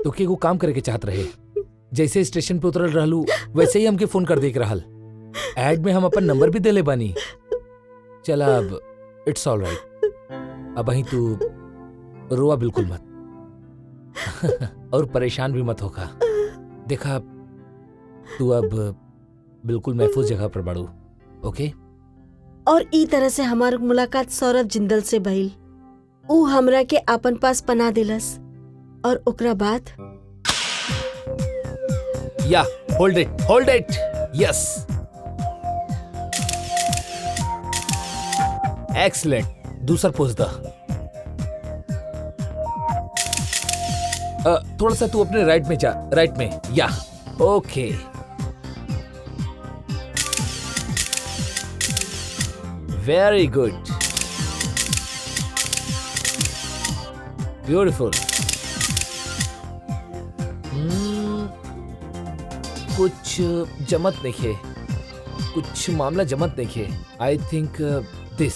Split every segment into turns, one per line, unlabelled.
तो के वो काम करे के चाहत रहे। जैसे स्टेशन पे उतरल रहलू वैसे ही हमके फोन कर दे के रहल। एड में हम अपन नंबर भी देले बानी। चला अब इट्स ऑल राइट। अब वहीं तू रोआ बिल्कुल मत और परेशान भी मत होगा। देखा तू अब बिल्कुल महफूज जगह पर बाड़ू। ओके।
और ई तरह से हमार मुलाकात सौरभ जिंदल से भइल। ऊ हमरा के आपन पास पना दिलस और ओकरा बाद
या होल्ड इट यस एक्सीलेंट। दूसरा पोज दा। थोड़ा सा तू अपने राइट में जा। राइट में या ओके। Very good beautiful. कुछ जमत नहीं है, कुछ मामला जमत नहीं है। आई थिंक दिस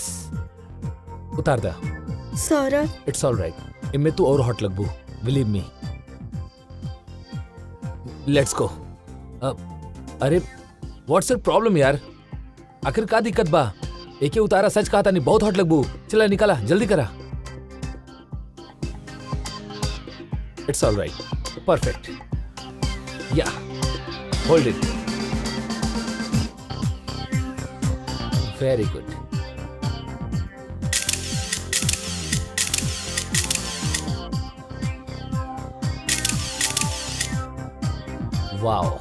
उतार दा।
Saurabh
it's all right. इनमें तू और हॉट लगबू, बिलीव मी। Let's go. अरे व्हाट्स योर प्रॉब्लम यार? आखिर का दिक्कत बा? एके उतारा, सच कहा था नहीं, बहुत हॉट लगबू। चला निकाला, जल्दी करा। It's all right, perfect. या hold it. Very good. Wow.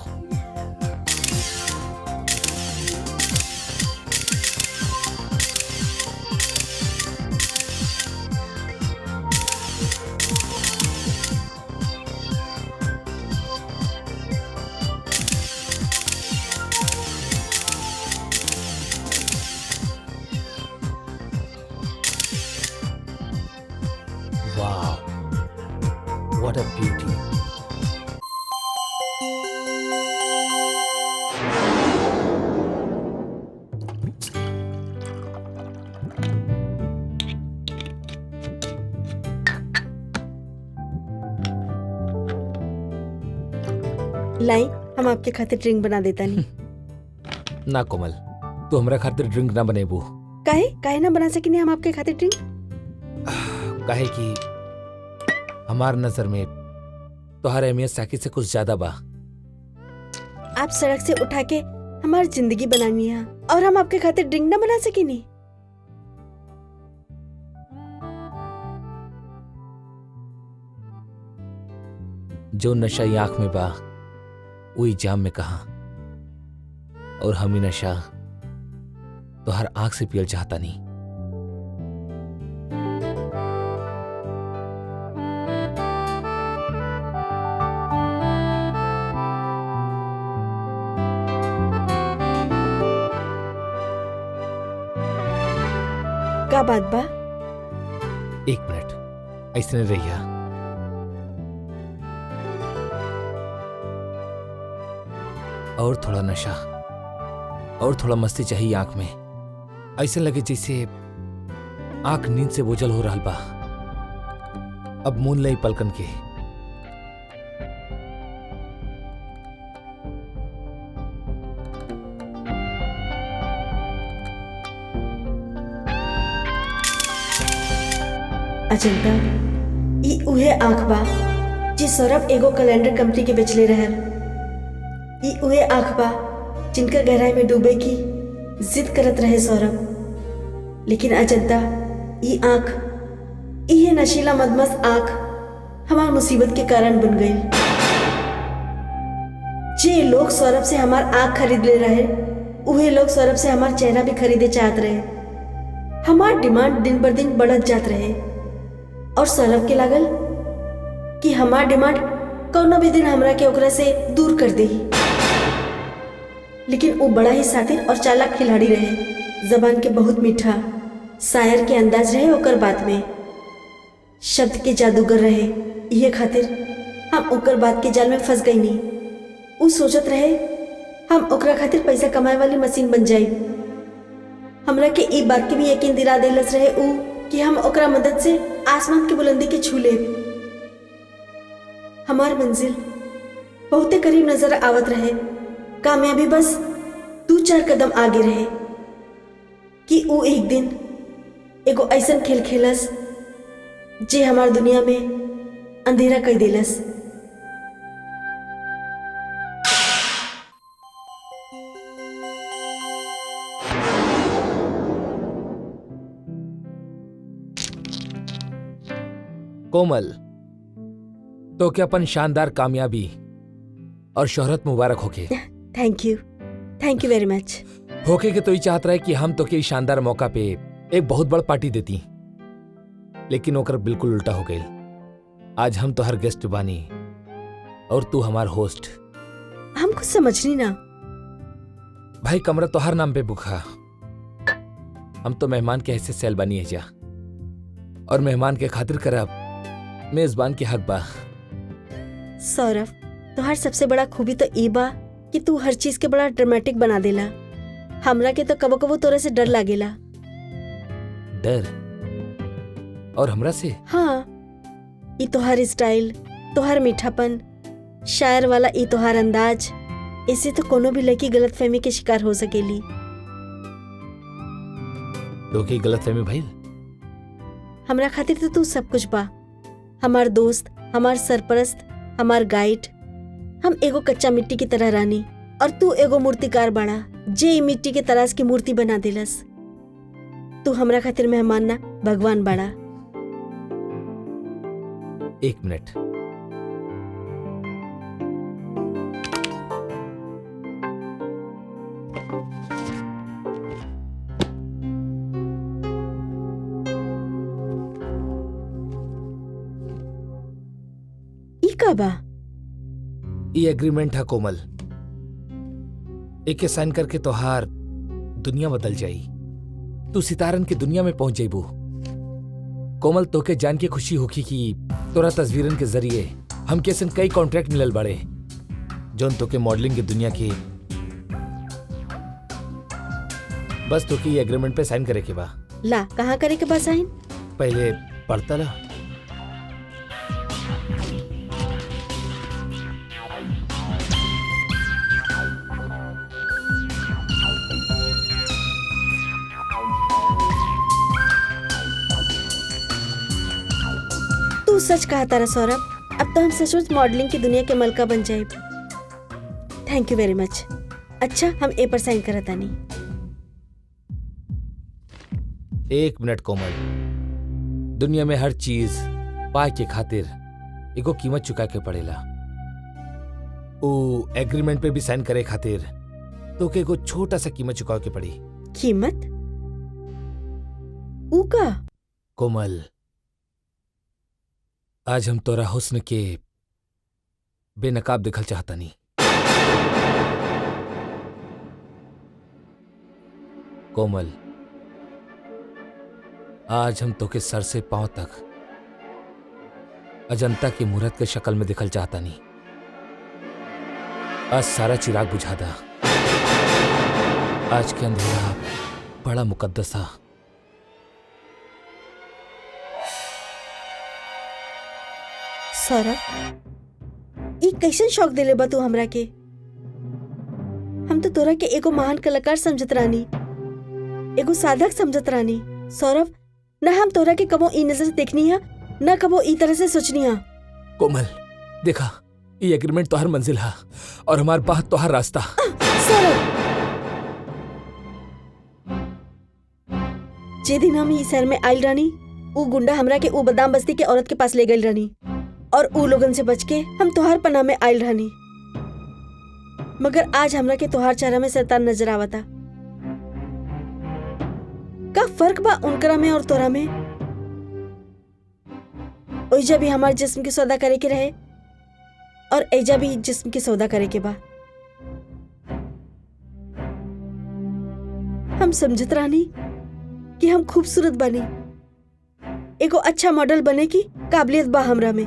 Wow, what a beauty.
लाई, हम आपके खातिर ड्रिंक बना देता नहीं।
ना कोमल, तू हमरा खातिर ड्रिंक ना बनेबू।
काहे काहे ना बना सकिनी हम आपके खातिर ड्रिंक?
काहे कि हमार नजर में तोहर अहमियत साकी से कुछ ज्यादा बा।
आप सड़क से उठा के हमारी जिंदगी बनानी है और हम आपके खातिर ड्रिंक ना बना सकिनी?
जो नशा ये आंख में बा वही जाम में कहा, और हम ही नशा तो हर आंख से पियल चाहता नहीं।
का बात बा?
एक मिनट ऐसे रहिया। और थोड़ा नशा और थोड़ा मस्ती चाहिए आंख में। ऐसे लगे जैसे आंख नींद से बोझल हो रहा बा। अब मून लई पलकन के।
अजंता, ई उहे आंख बा जी सौरभ एगो कैलेंडर कंपनी के बेचले रहल। ई उहे आंख बा जिनकर गहराई में डूबे की जिद करत रहे सौरभ। लेकिन अजंता, ई आंख, इहे नशीला मदमस्त आंख हमार मुसीबत के कारण बन गई। जे लोग सौरभ से हमार आंख खरीद ले रहे, उहे लोग सौरभ से हमार चेहरा भी खरीदे चाहत रहे। हमार डिमांड दिन पर दिन बढ़त जात रहे और सौरभ के लागल कि हमार डिमांड कौनो भी दिन हमरा के ओकरा से दूर कर दे। लेकिन वो बड़ा ही सातिर और चालाक खिलाड़ी रहे। जबान के बहुत मीठा शायर के अंदाज रहे ओकर बात में। शब्द के जादूगर रहे। ये खातिर हम ओकर बात के जाल में फंस गई नहीं। वो सोचत रहे हम ओकरा खातिर पैसा कमाए वाली मशीन बन जाई। हमरा के ई बात के भी यकीन दिला देलस रहे ऊ कि हम ओकरा मदद से आसमान की बुलंदी के छू ले। हमार मंजिल बहुते करीब नजर आवत रहे। कामयाबी बस 2-4 कदम आगे रहे कि ऊ एक दिन एगो ऐसन खेल खेलस जे हमार दुनिया में अंधेरा कर देलस।
कोमल, तो क्या अपन शानदार कामयाबी और शोहरत मुबारक होके।
थैंक यू वेरी मच।
होके के तो ही चाहत रहे कि हम तो के शानदार मौका पे एक बहुत बड़ पार्टी देती, लेकिन ओकर बिल्कुल उल्टा हो गई। आज हम तो हर गेस्ट बानी और तू हमार होस्ट।
हम कुछ समझनी ना।
भाई कमरा तो हर नाम पे बुखा। हम तो मेहमान के हैसियत से अलबानी है जा, और मेहमान के खातिर करब मेजबान के हक बा।
सौरभ, तोहार सबसे बड़ा खूबी तो ई बा कि तू हर चीज के बड़ा ड्रामेटिक बना देला। हमरा के तो कबो कबो तोरे से डर लागेला।
डर? और हमरा से?
हाँ, ई तोहार स्टाइल, तोहार मीठापन, शायर वाला ई तोहार अंदाज, इससे तो कोनो भी लड़की गलतफहमी के शिकार हो सकेली।
तो की गलतफहमी भइल?
हमरा खातिर तो तू सब कुछ बा। हमार दोस्त, हमार सरपरस्त, हमार गाइड। हम एगो कच्चा मिट्टी की तरह रानी, और तू एगो मूर्तिकार बाड़ा जे ई मिट्टी के तराश की मूर्ति बना देलस। तू हमरा खातिर मेहमान ना भगवान बाड़ा।
एक मिनट।
ई का बा?
ये एग्रीमेंट है कोमल, एक साइन करके तोहार दुनिया बदल जाई। तू सितारन की दुनिया में पहुंच जाइबू। कोमल, तोके जान के खुशी होगी कि तोरा तस्वीरन के जरिए हम कैसे कई कॉन्ट्रैक्ट मिलल बाड़े जोन तोके मॉडलिंग की दुनिया की। बस तोके ये एग्रीमेंट पे साइन करे के बा।
ला, कहाँ करे के बा साइन?
पहले पढ़ता ला।
तू सच कहा तारा सौरभ, अब तो हम सचमुच मॉडलिंग की दुनिया के मलका बन जाए। थैंक यू वेरी मच। अच्छा, हम ए पर साइन करत आनी।
एक मिनट कोमल, दुनिया में हर चीज पाए के खातिर एगो कीमत चुका के पड़ेला। ओ एग्रीमेंट पे भी साइन करे खातिर तो के एगो छोटा सा कीमत चुकावे के पड़ी।
कीमत? ऊ का?
कोमल, आज हम तोरा हुस्न के बेनकाब दिखल चाहता नहीं। कोमल, आज हम तोके सर से पांव तक अजंता की मूरत के शक्ल में दिखल चाहता नहीं। आज सारा चिराग बुझा दा। आज के अंधेरा बड़ा मुकद्दस था।
सौरभ, ई कैसन शौक दिले बा तू हमरा के? हम तो तोरा के एगो महान कलाकार समझत रानी, एगो साधक समझत रानी। सौरभ, ना हम तोरा के कबो ई नजर से देखनी है, ना कबो ई तरह से सोचनी है।
कोमल, देखा, ये एग्रीमेंट तोहर मंजिल है और हमार बात तोहर रास्ता।
सौरभ, जे दिन हम ई शहर में आइल रानी, ऊ गुंडा हमरा के ऊ बदाम बस्ती के औरत के पास ले गइल रानी, और ऊ लोगन से बच के हम तोहार पनाह में आइल रानी। मगर आज हमरा के तोहार चेहरा में शैतान नजर आवता। का फर्क बा उनकरा में और तोरा में? ओइजा भी हमार जिस्म की सौदा करे के रहे, और एजा भी जिस्म की सौदा करे के बा। हम समझत रानी कि हम खूबसूरत बनी, एगो अच्छा मॉडल बने की काबिलियत बा हमरा में,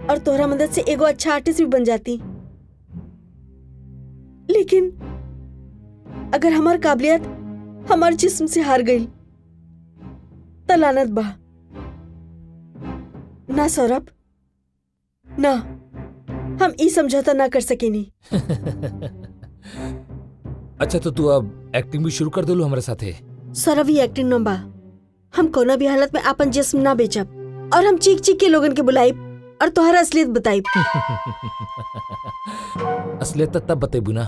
और तोहरा मदद से एगो अच्छा आर्टिस्ट भी बन जाती। लेकिन अगर हमार काबिलियत हमार जिस्म से हार गई तो लानत बा। ना सौरभ, ना, हम ई समझौता ना कर सकेनी।
अच्छा तो तू अब एक्टिंग भी शुरू कर देलू हमारे साथे।
सौरभ, ये एक्टिंग न बा। हम कोनो भी हालत में अपन जिस्म ना बेचब और हम चीख चीख के लोगन के बुलाइब और तोहरा असलियत बताइब।
असलियत तब बतेबू ना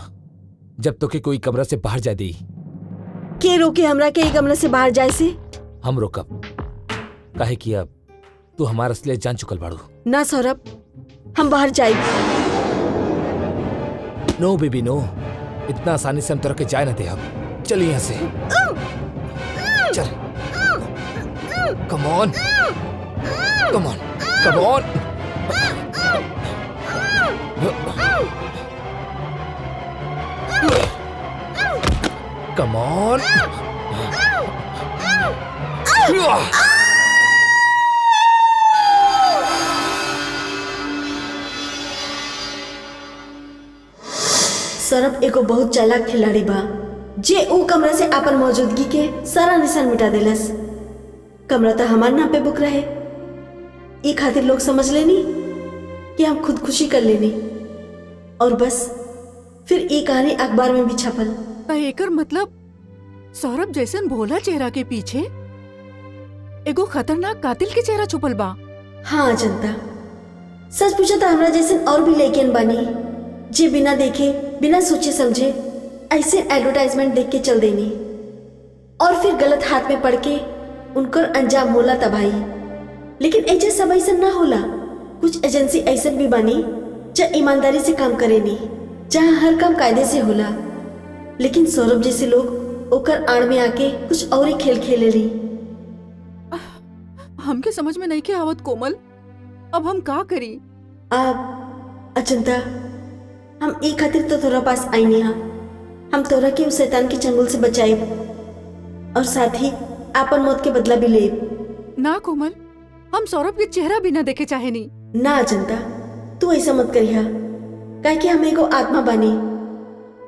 जब तो के कोई कमरा से बाहर जा दी।
के रोके हमरा के ई कमरे से बाहर जाए से?
हम रोकब, काहे कि अब तू हमारा असलियत जान चुकल बाड़ू।
ना सौरभ, हम बाहर जाइब।
नो बेबी नो, इतना आसानी से हम तोरा के जाए ना दे। अब चल यहाँ से, चल। Come on, come on, come on. Come on.
Saurabh एगो बहुत चालाक खिलाड़ी बा, जे ऊ कमरा से अपन मौजूदगी के सारा निशान मिटा देलस। कमरा तो हमार नाम पे बुक रहे, ई खातिर लोग समझ लेनी कि हम खुदकुशी कर लेनी और बस फिर ई कहानी अखबार में भी छपल।
एकर मतलब सौरभ जैसन भोला चेहरा के पीछे एगो खतरनाक कातिल के चेहरा छुपल बा।
हाँ जनता, सच पूछा तो हमरा जैसन और भी लड़कियन बानी जे बिना देखे बिना सोचे समझे ऐसे एडवर्टाइजमेंट देख के चल देनी और फिर गलत हाथ में पड़ के उनकर अंजाम होला तबाही। लेकिन ऐसे सब ऐसा ना होला। कुछ एजेंसी ऐसा भी बानी जहाँ ईमानदारी से काम करेनी, जहाँ हर काम कायदे से होला। लेकिन सौरभ जैसे लोग ओकर आड़ में आके कुछ और ही खेल खेले ली।
हमके समझ में नहीं के आवत कोमल, अब हम का करी?
आप अचंता, हम ई खातिर तो तोरा पास आई नहीं। हम तोरा के उस शैतान के चंगुल से बचाएब और साथ ही आपन मौत के बदला भी लेब।
ना कोमल, हम सौरभ के चेहरा भी ना देखे चाहे नहीं।
ना अजंता, तू ऐसा मत करिया, काहे कि हम एगो आत्मा बानी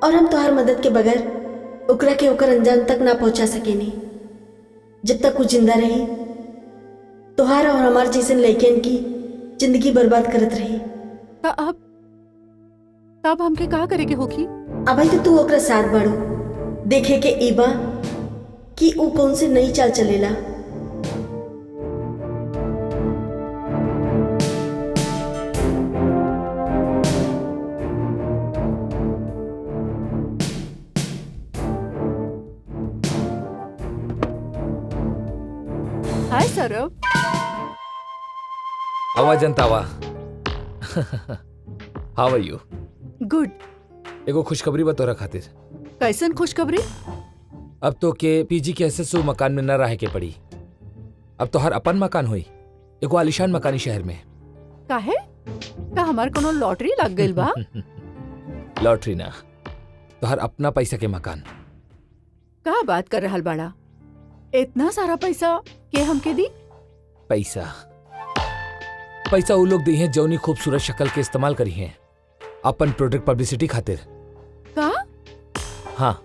और हम तोहार मदद के बगैर ओकरा के ओकर अंजाम तक ना पहुंचा सकेनी। जब तक वो जिंदा रही तोहार और हमार जैसन लड़कियन की जिंदगी बर्बाद करत रही।
तब हमके का करे के होगी?
अभी तो तू ओकरा साथ बढ़ो, देखे के ईबा कि ऊ कौन से नई चाल चलेला।
हाय सौरभ।
आवा जनता आवा। हाउ आर यू?
गुड।
एगो खुशखबरी बा तोरा खातिर।
कैसन खुशखबरी?
अब तो के पीजी के एसएसओ मकान में न रहे के पड़ी। अब तो हर अपन मकान हुई, एगो आलिशान मकानी शहर में।
काहे? का हमार कोनो लॉटरी लग गइल बा?
लॉटरी ना, तो हर अपना पैसा के मकान।
का बात कर रहल बाड़ा? इतना सारा पैसा के हमके दी?
पैसा पैसा वो लोग दी हैं जौनी खूबसूरत शक्ल के इस्तेमाल करी हैं अपन प्रोडक्ट पब्लिसिटी खातिर।
का?
हाँ,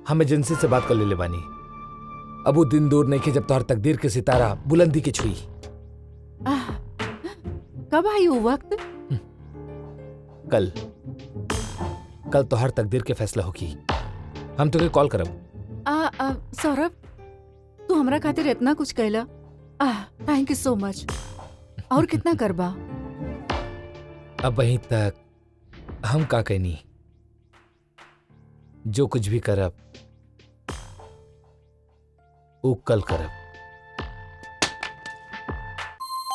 हम एजेंसी से बात कर ले बानी। अब वो दिन दूर नहीं के जब तोहर तकदीर के सितारा बुलंदी के छुई।
कब आई वो वक्त?
कल तोहर तकदीर के फैसला होगी। हम तुझे कॉल करब।
सौरभ, तू हमरा खातिर इतना कुछ कहला, थैंक यू सो मच। और कितना करबा?
अब वहीं तक हम का कहनी, जो कुछ भी करब वो कल करब।